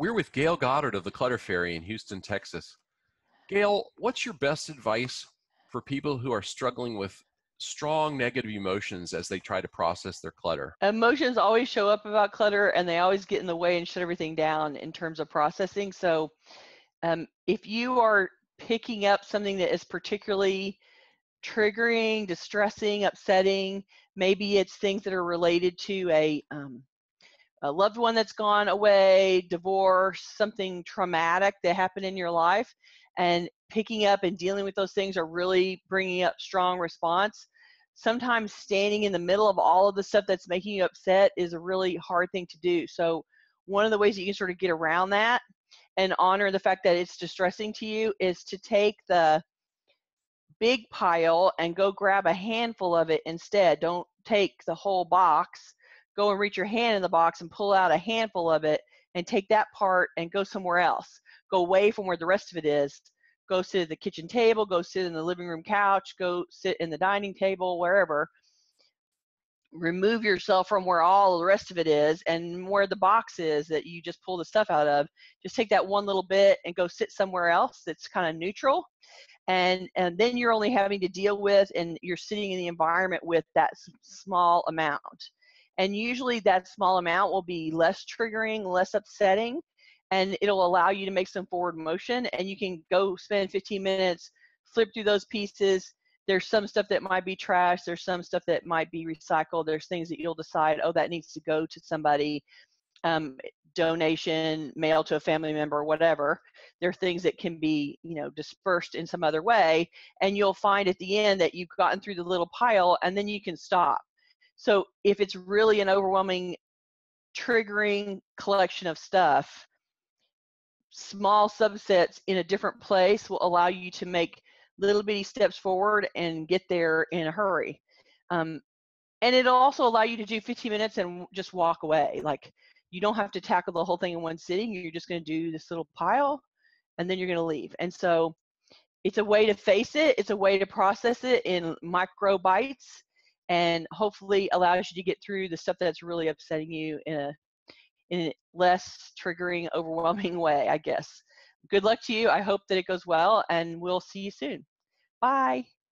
We're with Gayle Goddard of the Clutter Fairy in Houston, Texas. Gayle, what's your best advice for people who are struggling with strong negative emotions as they try to process their clutter? Emotions always show up about clutter, and they always get in the way and shut everything down in terms of processing. So if you are picking up something that is particularly triggering, distressing, upsetting, maybe it's things that are related to a loved one that's gone away, divorce, something traumatic that happened in your life, and picking up and dealing with those things are really bringing up strong response. Sometimes standing in the middle of all of the stuff that's making you upset is a really hard thing to do. So one of the ways that you can sort of get around that and honor the fact that it's distressing to you is to take the big pile and go grab a handful of it instead. Don't take the whole box. Go and reach your hand in the box and pull out a handful of it and take that part and go somewhere else. Go away from where the rest of it is. Go sit at the kitchen table, go sit in the living room couch, go sit in the dining table, wherever. Remove yourself from where all the rest of it is and where the box is that you just pull the stuff out of. Just take that one little bit and go sit somewhere else that's kind of neutral. And then you're only having to deal with, and you're sitting in the environment with that small amount. And usually that small amount will be less triggering, less upsetting, and it'll allow you to make some forward motion, and you can go spend 15 minutes, flip through those pieces. There's some stuff that might be trash. There's some stuff that might be recycled. There's things that you'll decide, oh, that needs to go to somebody, donation, mail to a family member, whatever. There are things that can be, dispersed in some other way, and you'll find at the end that you've gotten through the little pile, and then you can stop. So if it's really an overwhelming, triggering collection of stuff, small subsets in a different place will allow you to make little bitty steps forward and get there in a hurry. And it'll also allow you to do 15 minutes and just walk away. Like, you don't have to tackle the whole thing in one sitting. You're just going to do this little pile, and then you're going to leave. And so it's a way to face it. It's a way to process it in micro bites, and hopefully allows you to get through the stuff that's really upsetting you in a less triggering, overwhelming way, I guess. Good luck to you. I hope that it goes well, and we'll see you soon. Bye.